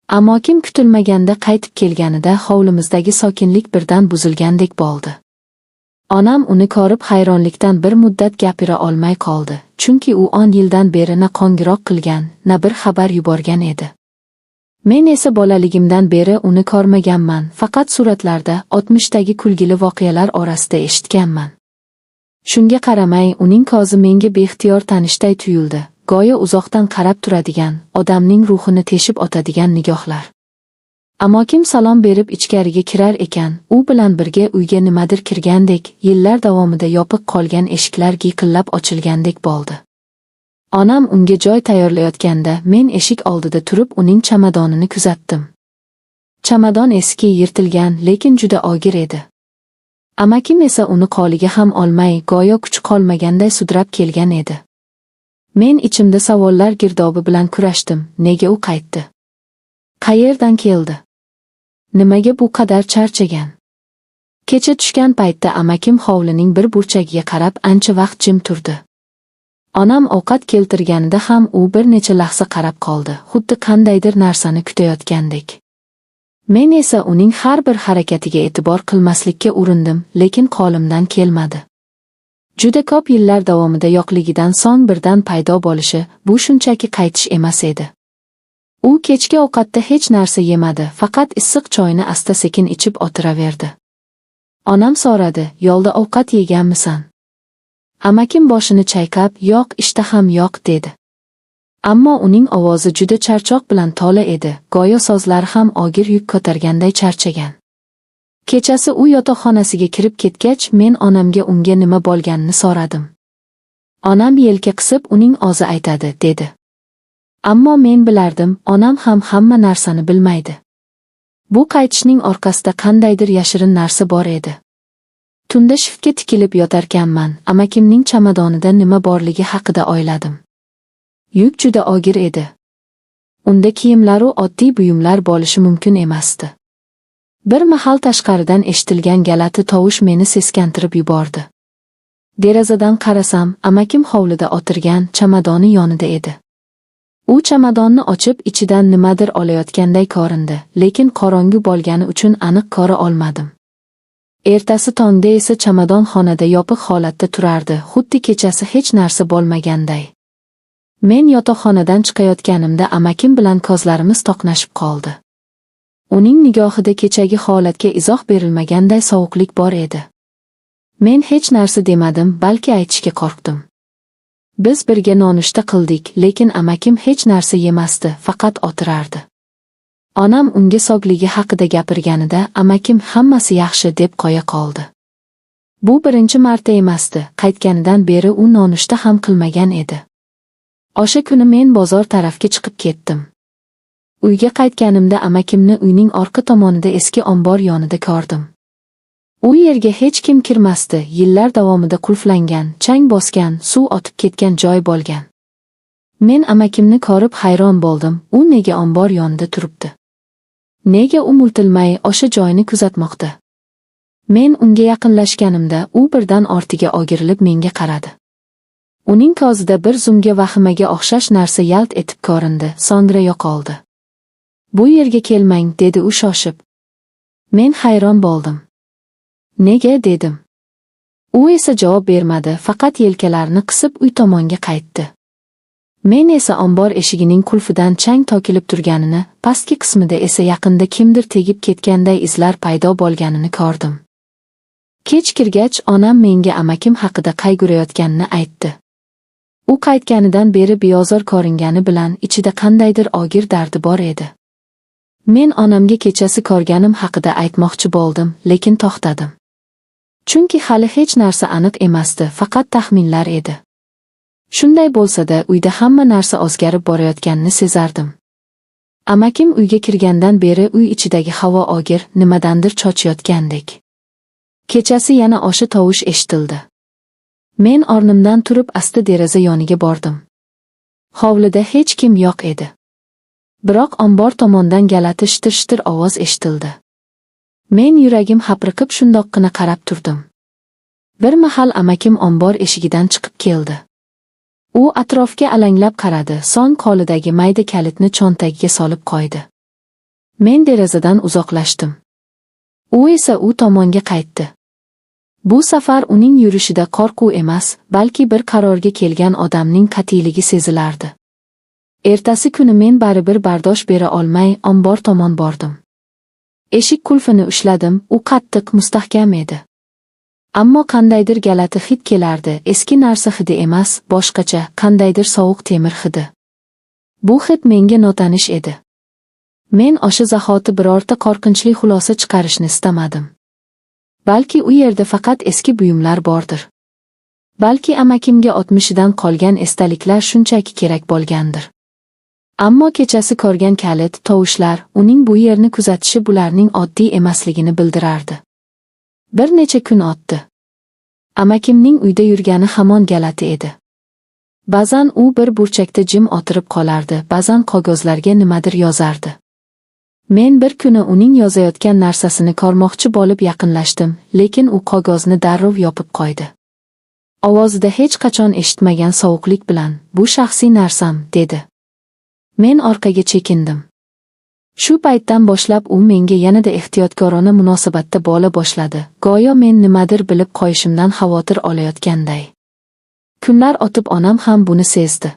Amakim kutilmaganda qaytib kelganida hovlimizdagi sokinlik birdan buzilgandek bo'ldi. Onam uni ko'rib hayronlikdan bir muddat gapira olmay qoldi, chunki u 10 yildan beri na qo'ng'iroq qilgan, na bir xabar yuborgan edi. Men esa bolaligimdan beri uni ko'rmaganman, faqat suratlarda 60dagi kulgili voqealar orasida eshitganman. Shunga qaramay, uning ko'zi menga beixtiyor tanishday tuyuldi, go'yo uzoqdan qarab turadigan, odamning ruhini teshib o'tadigan nigohlar. Amakim salom berib ichkariga kirar ekan, u bilan birga uyga nimadir kirgandek, yillar davomida yopiq qolgan eshiklar giyqillab ochilgandek bo'ldi. Onam unga joy tayyorlayotganda men eshik oldida turib uning chamadonini kuzatdim. Chamadon eski, yirtilgan, lekin juda og'ir edi. Amakim esa uni qo'liga ham olmay, go'yo kuch qolmaganday sudrab kelgan edi. Men ichimda savollar girdobi bilan kurashdim. Nega u qaytdi? Qayerdan keldi? Nimaga bu qadar charchagan? Kecha tushgan paytda amakim hovlining bir burchagiga qarab ancha vaqt jim turdi. Onam ovqat keltirganida ham u bir necha lahza qarab qoldi, xuddi qandaydir narsani kutayotgandek. Men esa uning har bir harakatiga e'tibor qilmaslikka urindim, lekin qo'limdan kelmadi. Juda ko'p yillar davomida yo'qligidan so'ng birdan paydo bo'lishi, bu shunchaki qaytish emas edi. U kechki ovqatda hech narsa yemadi, faqat issiq choyni asta-sekin ichib o'tiraverdi. Onam so'radi, "Yo'lda ovqat yeganmisan?" Amakim boshini chayqab, "Yo'q, ishtaham yo'q" dedi. Ammo uning ovozi juda charchoq bilan to'la edi, go'yo so'zlari ham og'ir yuk ko'targanday charchagan. Kechasi u yotoqxonasiga kirib ketgach, men onamga unga nima bo'lganini so'radim. Onam yelka qisib, "Uning o'zi aytadi" dedi. Ammo men bilardim, onam ham hamma narsani bilmaydi. Bu qaytishning orqasida qandaydir yashirin narsa bor edi. Tunda shiftga tikilib yotarkanman, amakimning chamadonida nima borligi haqida o'yladim. Yuk juda og'ir edi. Unda kiyimlaru oddiy buyumlar bo'lishi mumkin emasdi. Bir mahal tashqaridan eshitilgan galati tovush meni seskantirib yubordi. Derazadan qarasam, amakim hovlida o'tirgan, chamadoni yonida edi. U chamadonni ochib, ichidan nimadir olayotganday ko'rindi, lekin qorong'u bo'lgani uchun aniq ko'ra olmadim. Ertasi tongda esa chamadon xonada yopiq holatda turardi, xuddi kechasi hech narsa bo'lmaganday. Men yotoqxonadan chiqayotganimda amakim bilan ko'zlarimiz to'qnashib qoldi. Uning nigohida kechagi holatga izoh berilmaganday sovuqlik bor edi. Men hech narsa demadim, balki aytishga qo'rqdim. Biz birga nonushta qildik, lekin amakim hech narsa yemasdi, faqat o'tirardi. Onam unga sog'ligi haqida gapirganida amakim hammasi yaxshi deb qo'ya qoldi. Bu birinchi marta emasdi, qaytganidan beri u nonushta ham qilmagan edi. O'sha kuni men bozor tarafga chiqib ketdim. Uyga qaytganimda amakimni uyning orqa tomonida eski ombor yonida ko'rdim. U yerga hech kim kirmasdi, yillar davomida qulflangan, chang bosgan, suv o'tib ketgan joy bo'lgan. Men amakimni ko'rib hayron bo'ldim, u nega ombor yonida turibdi? Nega u multilmay o'sha joyni kuzatmoqda? Men unga yaqinlashganimda u birdan ortiga o'girilib menga qaradi. Uning ko'zida bir zumga vahimaga o'xshash narsa yalt etib ko'rindi, so'ngra yo'qoldi. "Bu yerga kelmang" dedi u shoshib. Men hayron bo'ldim. "Nega?" dedim. U esa javob bermadi, faqat yelkalarini qisib uy tomonga qaytdi. Men esa ombor eshigining qulfidan chang to'kilib turganini, pastki qismida esa yaqinda kimdir tegib ketganday izlar paydo bo'lganini ko'rdim. Kech kirgach, onam menga amakim haqida qayg'urayotganini aytdi. U qaytganidan beri beozor ko'ringani bilan ichida qandaydir og'ir dardi bor edi. Men onamga kechasi ko'rganim haqida aytmoqchi bo'ldim, lekin to'xtadim. Chunki hali hech narsa aniq emasdi, faqat taxminlar edi. Shunday bo'lsa-da, uyda hamma narsa o'zgarib borayotganini sezardim. Amakim uyga kirgandan beri uy ichidagi havo og'ir, nimadandir cho'chiyotgandek. Kechasi yana o'sha tovush eshitildi. Men o'rnimdan turib asta deraza yoniga bordim. Hovlida hech kim yo'q edi. Biroq ombor tomondan galati shitir-shitir ovoz eshitildi. Men yuragim hapriqib shundoqqina qarab turdim. Bir mahal amakim ombor eshigidan chiqib keldi. U atrofga alanglab qaradi, so'ng qo'lidagi mayda kalitni cho'ntagiga solib qo'ydi. Men derazadan uzoqlashdim. U esa u tomonga qaytdi. Bu safar uning yurishida qo'rquv emas, balki bir qarorga kelgan odamning qat'iyligi sezilardi. Ertasi kuni men baribir bardosh bera olmay ombor tomon bordim. Eshik qulfini ushladim, u qattiq, mustahkam edi. Ammo qandaydir galati hid kelardi, eski narsa hidi emas, boshqacha, qandaydir sovuq temir hidi. Bu hid menga notanish edi. Men o'sha zahoti birorta qo'rqinchli xulosa chiqarishni istamadim. Balki u yerda faqat eski buyumlar bordir. Balki amakimga o'tmishidan qolgan esdaliklar shunchaki kerak bo'lgandir. Ammo kechasi ko'rgan kalit, tovushlar, uning bu yerni kuzatishi bularning oddiy emasligini bildirardi. Bir necha kun o'tdi. Amakimning uyda yurgani hamon galati edi. Ba'zan u bir burchakda jim o'tirib qolardi, ba'zan qog'ozlarga nimadir yozardi. Men bir kuni uning yozayotgan narsasini ko'rmoqchi bo'lib yaqinlashdim, lekin u qog'ozni darrov yopib qo'ydi. Ovozida hech qachon eshitmagan sovuqlik bilan, "Bu shaxsiy narsam", dedi. Men orqaga chekindim. Shu paytdan boshlab u menga yanada ehtiyotkorona munosabatda bo'la boshladi, go'yo men nimadir bilib qo'yishimdan xavotir olayotganday. Kunlar o'tib onam ham buni sezdi.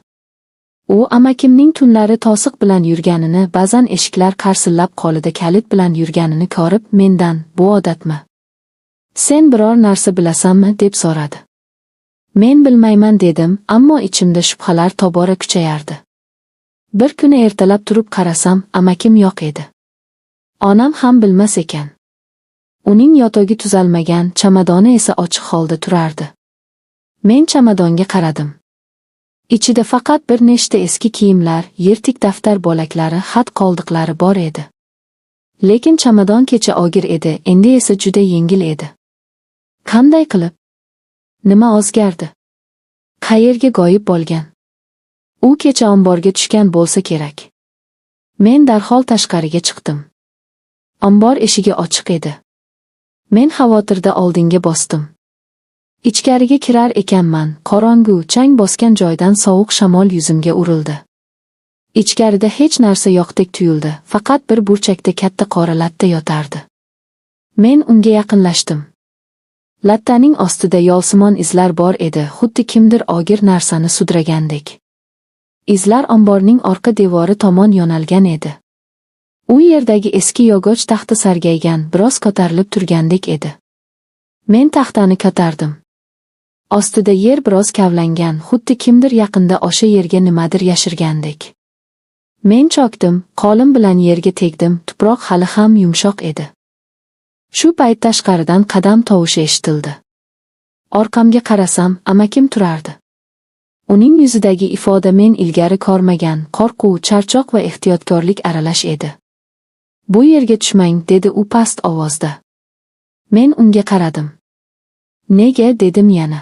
U amakimning tunlari to'siq bilan yurganini, ba'zan eshiklar qarsillab qo'lida kalit bilan yurganini ko'rib mendan, "Bu odatmi? Sen biror narsa bilasanmi?" deb so'radi. Men bilmayman dedim, ammo ichimda shubhalar tobora kuchayardi. Bir kuni ertalab turib qarasam, amakim yo'q edi. Onam ham bilmas ekan. Uning yotog'i tuzalmagan, chamadoni esa ochiq holda turardi. Men chamadonga qaradim. Ichida faqat bir nechta eski kiyimlar, yirtik daftar bo'laklari, xat qoldiqlari bor edi. Lekin chamadon kecha og'ir edi, endi esa juda yengil edi. Qanday qilib? Nima o'zgardi? Qayerga g'oyib bo'lgan? U kecha omborga tushgan bo'lsa kerak. Men darhol tashqariga chiqdim. Ombor eshigi ochiq edi. Men xavotirda oldinga bosdim. Ichkariga kirar ekanman, qorong'u, chang bosgan joydan sovuq shamol yuzimga urildi. Ichkarida hech narsa yo'qdek tuyuldi, faqat bir burchakda katta qora latta yotardi. Men unga yaqinlashdim. Lattaning ostida yo'lsimon izlar bor edi, xuddi kimdir og'ir narsani sudragandek. Izlar omborning orqa devori tomon yo'nalgan edi. U yerdagi eski yog'och taxta sargaygan, biroz ko'tarilib turgandek edi. Men taxtani ko'tardim. Ostida yer biroz kavlangan, xuddi kimdir yaqinda o'sha yerga nimadir yashirgandek. Men cho'kdim, qo'lim bilan yerga tegdim, tuproq hali ham yumshoq edi. Shu payt tashqaridan qadam tovushi eshitildi. Orqamga qarasam, amakim turardi. Uning yuzidagi ifoda men ilgari ko'rmagan, qo'rquv, charchoq va ehtiyotkorlik aralash edi. "Bu yerga tushmang", dedi u past ovozda. Men unga qaradim. "Nega?" dedim yana.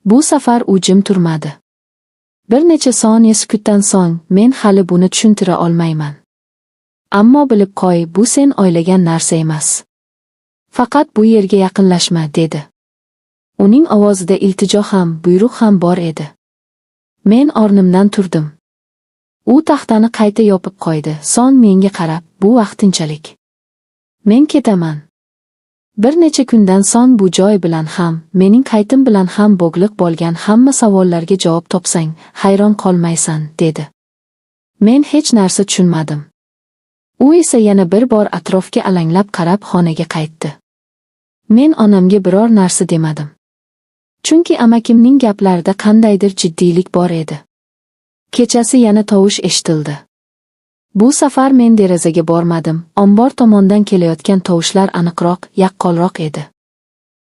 Bu safar u jim turmadi. Bir necha soniya sukutdan so'ng, "Men hali buni tushuntira olmayman. Ammo bilib qo'y, bu sen o'ylagan narsa emas. Faqat bu yerga yaqinlashma", dedi. Uning ovozida iltijo ham, buyruq ham bor edi. Men o'rnimdan turdim. U taxtani qayta yopib qo'ydi, so'ng menga qarab, "Bu vaqtinchalik. Men ketaman. Bir necha kundan so'ng bu joy bilan ham, mening qaytim bilan ham bog'liq bo'lgan hamma savollarga javob topsang, hayron qolmaysan", dedi. Men hech narsa tushunmadim. U esa yana bir bor atrofga alanglab qarab xonaga qaytdi. Men onamga biror narsa demadim. Chunki amakimning gaplarida qandaydir jiddiylik bor edi. Kechasi yana tovush eshitildi. Bu safar men derazaga bormadim, ombor tomondan kelayotgan tovushlar aniqroq, yaqqolroq edi.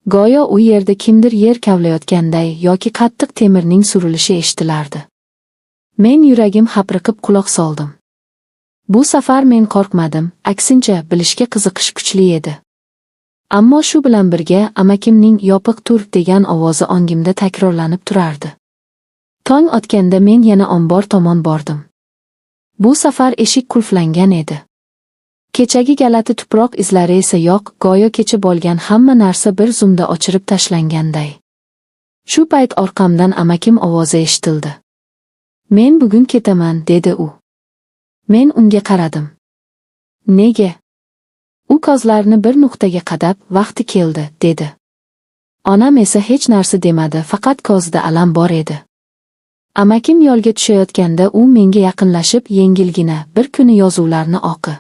Go'yo u yerda kimdir yer kavlayotganday yoki qattiq temirning surilishi eshitilardi. Men yuragim hapriqib quloq soldim. Bu safar men qo'rqmadim, aksincha bilishga qiziqish kuchli edi. Ammo shu bilan birga amakimning "yopiq tur" degan ovozi ongimda takrorlanib turardi. Tong otganda men yana ombor tomon bordim. Bu safar eshik qulflangan edi. Kechagi galati tuproq izlari esa yo'q, go'yo kecha bo'lgan hamma narsa bir zumda o'chirib tashlanganday. Shu payt orqamdan amakim ovozi eshitildi. "Men bugun ketaman", dedi u. Men unga qaradim. Nega? U ko'zlarini bir nuqtaga qadab, vaqti keldi, dedi. Onam esa hech narsa demadi, faqat ko'zida alam bor edi. Amakim yo'lga tushayotganda u menga yaqinlashib, yengilgina, bir kuni yozuvlarni o'qi.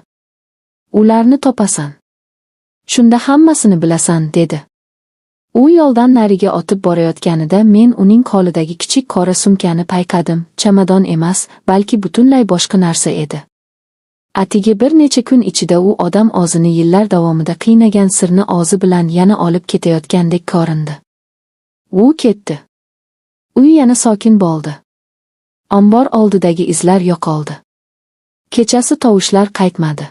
Ularni topasan. Shunda hammasini bilasan, dedi. U yo'ldan nariga o'tib borayotganida men uning qo'lidagi kichik qora sumkani payqadim. Chamadon emas, balki butunlay boshqa narsa edi. Atigi bir necha kun ichida u odam o'zini yillar davomida qiynagan sirni o'zi bilan yana olib ketayotgandek ko'rindi. U ketdi. Uy yana sokin bo'ldi. Ombor oldidagi izlar yo'qoldi. Kechasi tovushlar qaytmadi.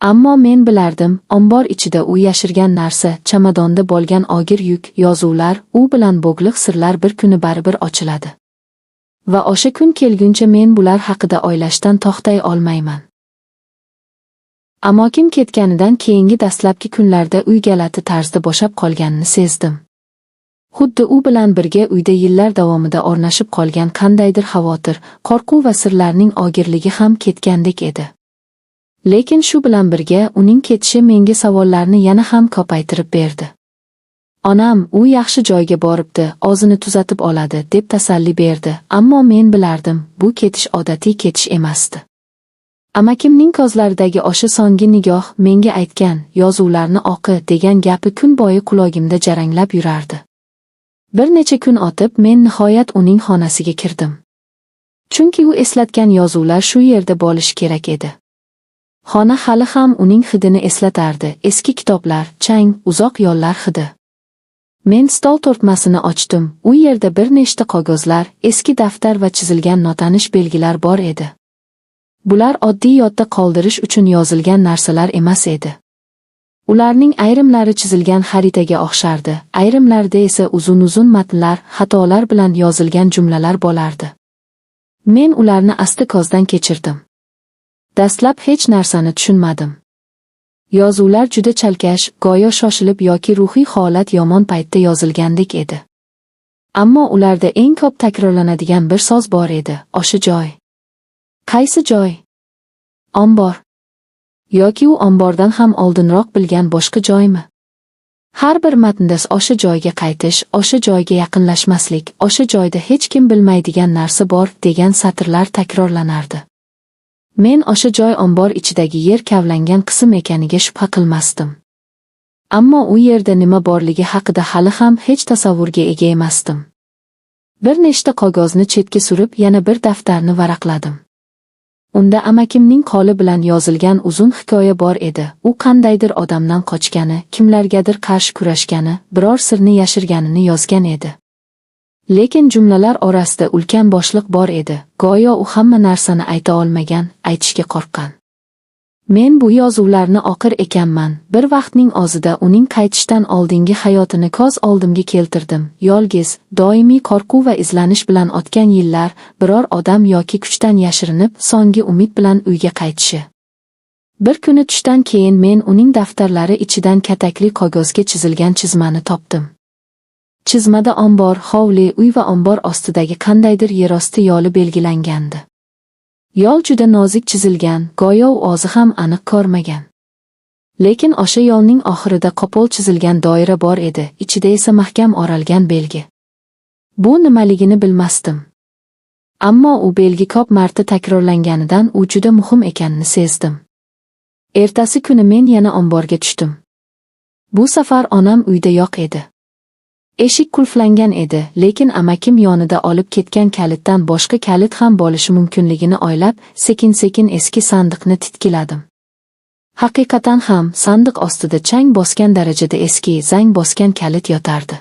Ammo men bilardim, ombor ichida u yashirgan narsa, chamadonda bo'lgan og'ir yuk, yozuvlar, u bilan bog'liq sirlar bir kuni baribir ochiladi. Va o'sha kun kelguncha men bular haqida o'ylashdan to'xtay olmayman. Amokim ketganidan keyingi dastlabki kunlarda uy galati tarzda bo'shab qolganini sezdim. Xuddi u bilan birga uyda yillar davomida o'rnashib qolgan qandaydir xavotir, qo'rquv va sirlarning og'irligi ham ketgandek edi. Lekin shu bilan birga uning ketishi menga savollarni yana ham ko'paytirib berdi. Onam, u yaxshi joyga boribdi, o'zini tuzatib oladi, deb tasalli berdi, ammo men bilardim, bu ketish odatiy ketish emasdi. Amakimning ko'zlaridagi o'sha so'nggi nigoh menga aytgan, yozuvlarni o'qi degan gapi kun bo'yi qulog'imda jaranglab yurardi. Bir necha kun o'tib men nihoyat uning xonasiga kirdim. Chunki u eslatgan yozuvlar shu yerda bo'lishi kerak edi. Xona hali ham uning hidini eslatardi, eski kitoblar, chang, uzoq yo'llar hidi. Men stol tortmasini ochdim, u yerda bir nechta qog'ozlar, eski daftar va chizilgan notanish belgilar bor edi. Bular oddiy yodda qoldirish uchun yozilgan narsalar emas edi. Ularning ayrimlari chizilgan xaritaga o'xshardi, ayrimlarida esa uzun-uzun matnlar, xatolar bilan yozilgan jumlalar bo'lardi. Men ularni asta ko'zdan kechirdim. Dastlab hech narsani tushunmadim. Yozuvlar juda chalkash, go'yo shoshilib yoki ruhiy holat yomon paytda yozilgandek edi. Ammo ularda eng ko'p takrorlanadigan bir so'z bor edi, o'sha joy. Qaysi joy? Ombor. Yoki u ombordan ham oldinroq bilgan boshqa joymi? Har bir matnda o'sha joyga qaytish, o'sha joyga yaqinlashmaslik, o'sha joyda hech kim bilmaydigan narsa bor degan satrlar takrorlanardi. Men o'sha joy ombor ichidagi yer kavlangan qism ekaniga shubha qilmasdim. Ammo u yerda nima borligi haqida hali ham hech tasavvurga ega emasdim. Bir nechta qog'ozni chetga surib, yana bir daftarni varaqladim. Unda amakimning qo'li bilan yozilgan uzun hikoya bor edi. U qandaydir odamdan qochgani, kimlargadir qarshi kurashgani, biror sirni yashirganini yozgan edi. Lekin jumlalar orasida ulkan bo'shliq bor edi. Go'yo u hamma narsani ayta olmagan, aytishga qo'rqqan. Men bu yozuvlarni o'qir ekanman. Bir vaqtning o'zida uning qaytishdan oldingi hayotini ko'z oldimga keltirdim. Yolg'iz, doimiy qo'rquv va izlanish bilan o'tgan yillar, biror odam yoki kuchdan yashirinib, so'nggi umid bilan uyga qaytishi. Bir kuni tushdan keyin men uning daftarlari ichidan katakli qog'ozga chizilgan chizmani topdim. Chizmada ombor, hovli, uy va ombor ostidagi qandaydir yerosti yo'li belgilangandi. Yo'l juda nozik chizilgan, go'yo u o'zi ham aniq ko'rmagan. Lekin o'sha yo'lning oxirida qo'pol chizilgan doira bor edi, ichida esa mahkam o'ralgan belgi. Bu nimaligini bilmasdim. Ammo u belgi ko'p marta takrorlanganidan u juda muhim ekanini sezdim. Ertasi kuni men yana omborga tushdim. Bu safar onam uyda yo'q edi. Eshik qulflangan edi, lekin amakim yonida olib ketgan kalitdan boshqa kalit ham bo'lishi mumkinligini o'ylab, sekin-sekin eski sandiqni titkiladim. Haqiqatan ham sandiq ostida chang bosgan darajada eski, zang bosgan kalit yotardi.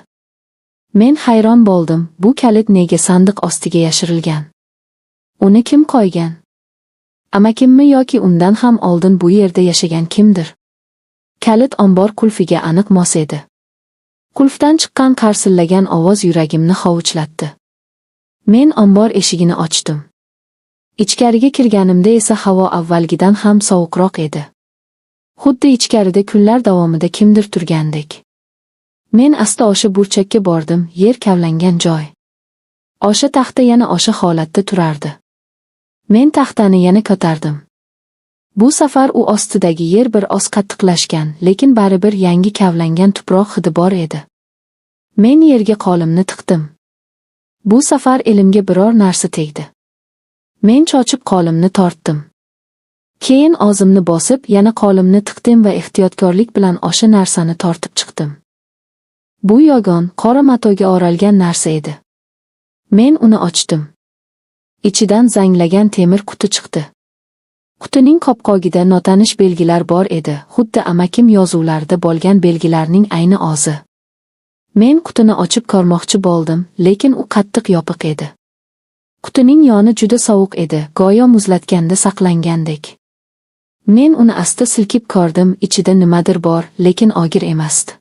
Men hayron bo'ldim, bu kalit nega sandiq ostiga yashirilgan? Uni kim qo'ygan? Amakimmi yoki undan ham oldin bu yerda yashagan kimdir? Kalit ombor qulfiga aniq mos edi. Qulfdan chiqqan qarsillagan ovoz yuragimni hovuchlatdi. Men ombor eshigini ochdim. Ichkariga kirganimda esa havo avvalgidan ham sovuqroq edi. Xuddi ichkarida kunlar davomida kimdir turgandek. Men asta o'sha burchakka bordim, yer kavlangan joy. O'sha taxta yana o'sha holatda turardi. Men taxtani yana ko'tardim. Bu safar u ostidagi yer bir oz qattiqlashgan, lekin baribir yangi kavlangan tuproq hidi bor edi. Men yerga qo'limni tiqdim. Bu safar elimga biror narsa tegdi. Men chochib qo'limni tortdim. Keyin og'zimni bosib, yana qo'limni tiqdim va ehtiyotkorlik bilan o'sha narsani tortib chiqdim. Bu yogon, qora matoga o'ralgan narsa edi. Men uni ochdim. Ichidan zanglagan temir quti chiqdi. Qutining qopqog'ida notanish belgilar bor edi, xuddi amakim yozuvlarida bo'lgan belgilarning ayni o'zi. Men qutini ochib ko'rmoqchi bo'ldim, lekin u qattiq yopiq edi. Qutining yoni juda sovuq edi, go'yo muzlatganda saqlangandek. Men uni asta silkib ko'rdim, ichida nimadir bor, lekin og'ir emasdi.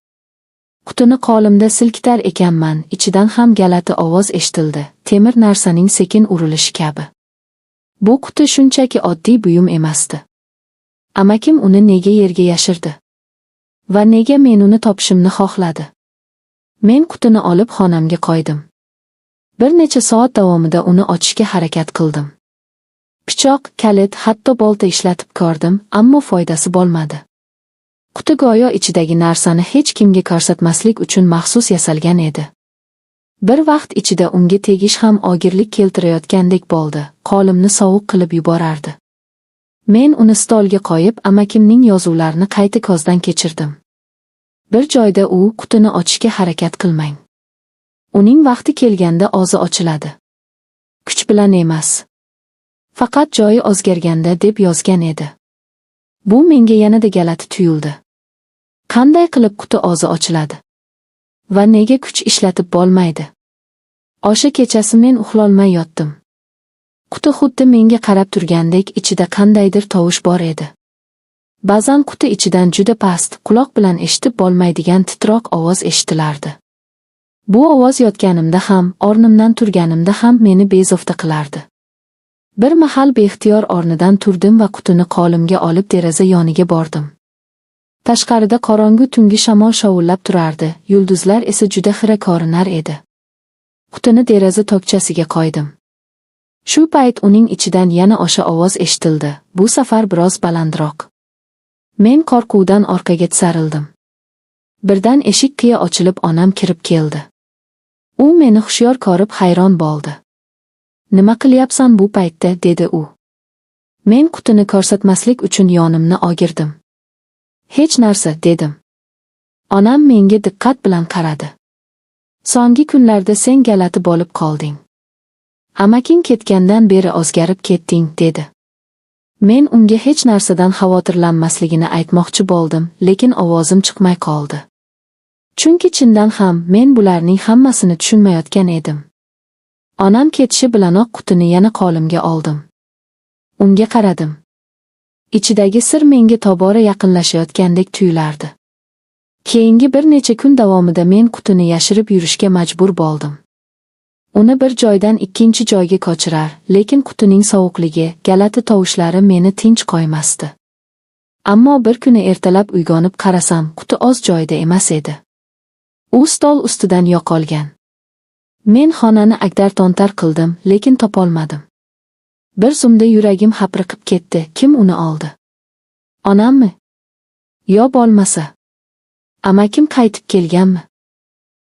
Qutini qo'limda silkitar ekanman, ichidan ham galati ovoz eshitildi, temir narsaning sekin urilishi kabi. Bu quti shunchaki oddiy buyum emasdi. Amakim uni nega yerga yashirdi? Va nega men uni topishimni xohladi? Men qutini olib xonamga qo'ydim. Bir necha soat davomida uni ochishga harakat qildim. Pichoq, kalit, hatto bolta ishlatib ko'rdim, ammo foydasi bo'lmadi. Quti go'yo ichidagi narsani hech kimga ko'rsatmaslik uchun maxsus yasalgan edi. Bir vaqt ichida unga tegish ham og'irlik keltirayotgandek bo'ldi, qo'limni sovuq qilib yuborardi. Men uni stolga qo'yib, amakimning yozuvlarini qayta ko'zdan kechirdim. Bir joyda u, qutini ochishga harakat qilmang. Uning vaqti kelganda og'zi ochiladi. Kuch bilan emas. Faqat joyi o'zgarganda deb yozgan edi. Bu menga yanada galati tuyuldi. Qanday qilib quti og'zi ochiladi? Va nega kuch ishlatib bo'lmaydi? O'sha kechasi men uxlolmay yotdim. Quti xuddi menga qarab turgandek ichida qandaydir tovush bor edi. Ba'zan quti ichidan juda past, quloq bilan eshitib bo'lmaydigan titroq ovoz eshitilardi. Bu ovoz yotganimda ham, o'rnimdan turganimda ham meni bezovta qilardi. Bir mahal beixtiyor o'rnidan turdim va qutini qo'limga olib deraza yoniga bordim. Tashqarida qorong'u tungi shamol shovullab turardi, yulduzlar esa juda xira ko'rinar edi. Qutini deraza tokchasiga qo'ydim. Shu payt uning ichidan yana o'sha ovoz eshitildi, bu safar biroz balandroq. Men qo'rquvdan orqaga tisarildim. Birdan eshik qiya ochilib onam kirib keldi. U meni hushyor ko'rib hayron bo'ldi. Nima qilyapsan bu paytda, dedi u. Men qutini ko'rsatmaslik uchun yonimni o'girdim. Hech narsa, dedim. Onam menga diqqat bilan qaradi. So'nggi kunlarda sen galati bo'lib qolding. Amaking ketgandan beri o'zgarib ketding, dedi. Men unga hech narsadan xavotirlanmasligini aytmoqchi bo'ldim, lekin ovozim chiqmay qoldi. Chunki chindan ham men bularning hammasini tushunmayotgan edim. Onam ketishi bilanoq qutini yana qo'limga oldim. Unga qaradim. Ichidagi sir menga tobora yaqinlashayotgandek tuyulardi. Keyingi bir necha kun davomida men qutini yashirib yurishga majbur bo'ldim. Uni bir joydan ikkinchi joyga ko'chirar, lekin qutining sovuqligi, galati tovushlari meni tinch qo'ymasdi. Ammo bir kuni ertalab uyg'onib qarasam, quti o'z joyida emas edi. U stol ustidan yo'qolgan. Men xonani agdar-to'ntar qildim, lekin topolmadim. Bir zumda yuragim hapriqib ketdi. Kim uni oldi? Onammi? Yo bo'lmasa, amakim qaytib kelganmi?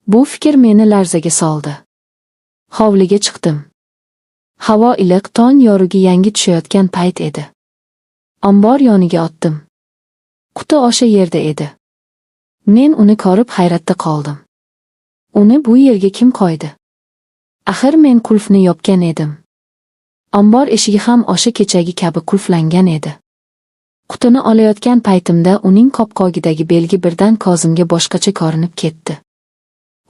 Bu fikr meni larzaga soldi. Hovliga chiqdim. Havo iliq, tong yorug'i yangi tushayotgan payt edi. Ombor yoniga otdim. Quti o'sha yerda edi. Men uni ko'rib hayratda qoldim. Uni bu yerga kim qo'ydi? Axir men qulfni yopgan edim. Ombor eshigi ham o'sha kechagi kabi qulflangan edi. Qutini olayotgan paytimda uning qopqog'idagi belgi birdan ko'zimga boshqacha ko'rinib ketdi.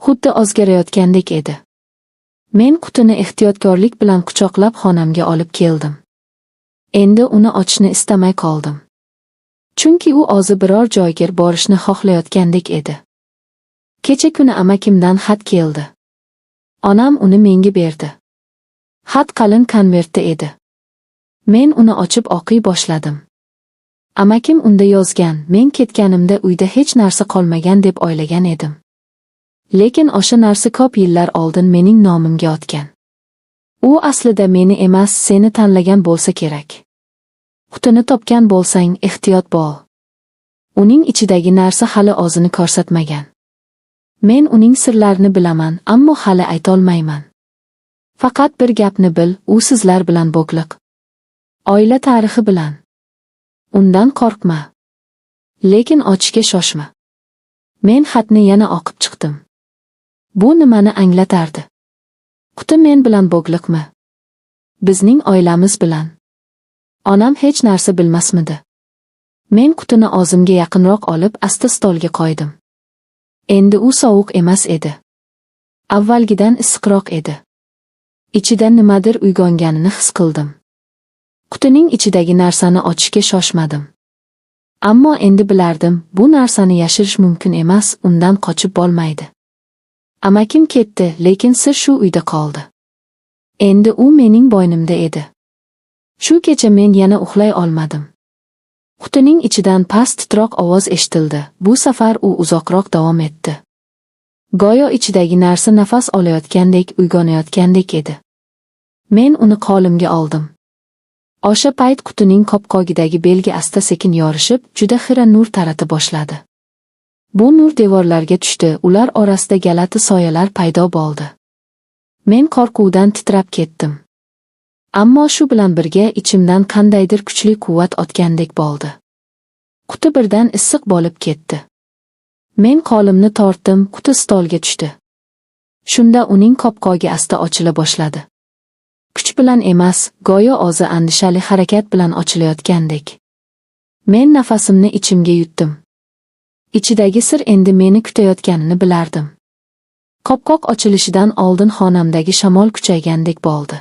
Xuddi o'zgarayotgandek edi. Men qutini ehtiyotkorlik bilan quchoqlab xonamga olib keldim. Endi uni ochishni istamay qoldim. Chunki u o'zi biror joyga borishni xohlayotgandek edi. Kecha kuni amakimdan xat keldi. Onam uni menga berdi. Xat qalin konvertda edi. Men uni ochib o'qiy boshladim. Amakim unda yozgan, men ketganimda uyda hech narsa qolmagan deb o'ylagan edim. Lekin o'sha narsa ko'p yillar oldin mening nomimga o'tgan. U aslida meni emas, seni tanlagan bo'lsa kerak. Qutini topgan bo'lsang, ehtiyot bo'l. Uning ichidagi narsa hali o'zini ko'rsatmagan. Men uning sirlarini bilaman, ammo hali aytolmayman. Faqat bir gapni bil, u sizlar bilan bog'liq. Oila tarixi bilan. Undan qo'rqma. Lekin ochishga shoshma. Men xatni yana o'qib chiqdim. Bu nimani anglatardi? Quti men bilan bog'liqmi? Bizning oilamiz bilan. Onam hech narsa bilmasmidi? Men qutini o'zimga yaqinroq olib, asta stolga qo'ydim. Endi u sovuq emas edi. Avvalgidan issiqroq edi. Ichida nimadir uyg'onganini his qildim. Qutining ichidagi narsani ochishga shoshmadim. Ammo endi bilardim, bu narsani yashirish mumkin emas, undan qochib bo'lmaydi. Amakim ketdi, lekin sir shu uyda qoldi. Endi u mening bo'ynimda edi. Shu kecha men yana uxlay olmadim. Qutining ichidan past titroq ovoz eshitildi. Bu safar u uzoqroq davom etdi. Go'yo ichidagi narsa nafas olayotgandek, uyg'onayotgandek edi. Men uni qo'limga oldim. O'sha payt qutining qopqog'idagi belgi asta-sekin yorishib, juda xira nur tarata boshladi. Bu nur devorlarga tushdi, ular orasida galati soyalar paydo bo'ldi. Men qo'rquvdan titrab ketdim. Ammo shu bilan birga ichimdan qandaydir kuchli quvvat o'tgandek bo'ldi. Quti birdan issiq bo'lib ketdi. Men qo'limni tortdim, quti stolga tushdi. Shunda uning qopqog'i asta ochila boshladi. Kuch bilan emas, go'yo o'zi andishali harakat bilan ochilayotgandek. Men nafasimni ichimga yutdim. Ichidagi sir endi meni kutayotganini bilardim. Qopqoq ochilishidan oldin xonamdagi shamol kuchaygandek bo'ldi.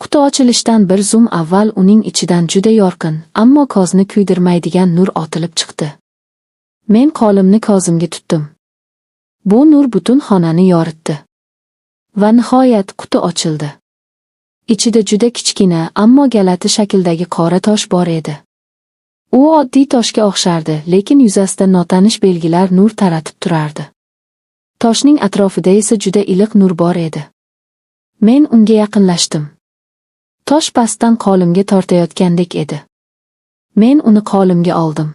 Quti ochilishidan bir zum avval uning ichidan juda yorqin, ammo ko'zni kuydirmaydigan nur otilib chiqdi. Men qo'limni ko'zimga tutdim. Bu nur butun xonani yoritdi. Va nihoyat quti ochildi. Ichida juda kichkina, ammo galati shakldagi qora tosh bor edi. U oddiy toshga o'xshardi, lekin yuzasida notanish belgilar nur taratib turardi. Toshning atrofida esa juda iliq nur bor edi. Men unga yaqinlashdim. Tosh pastdan qo'limga tortayotgandek edi. Men uni qo'limga oldim.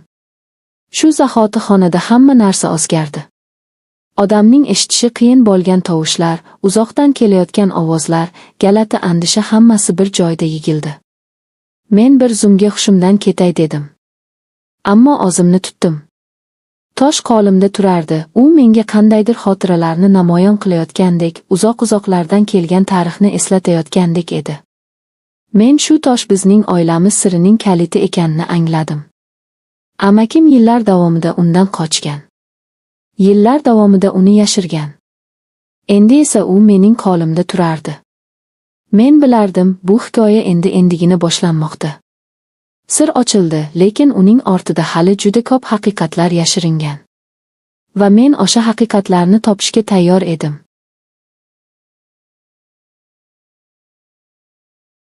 Shu zahoti xonada hamma narsa o'zgardi. Odamning eshitishi qiyin bo'lgan tovushlar, uzoqdan kelayotgan ovozlar, galati andisha hammasi bir joyda yigildi. Men bir zumga hushimdan ketay dedim. Ammo o'zimni tutdim. Tosh qo'limda turardi, u menga qandaydir xotiralarni namoyon qilayotgandek, uzoq-uzoqlardan kelgan tarixni eslatayotgandek edi. Men shu tosh bizning oilamiz sirining kaliti ekanini angladim. Amakim yillar davomida undan qochgan. Yillar davomida uni yashirgan. Endi esa u mening qo'limda turardi. Men bilardim, bu hikoya endi endigina boshlanmoqda. Sir ochildi, lekin uning ortida hali juda ko'p haqiqatlar yashiringan. Va men o'sha haqiqatlarni topishga tayyor edim.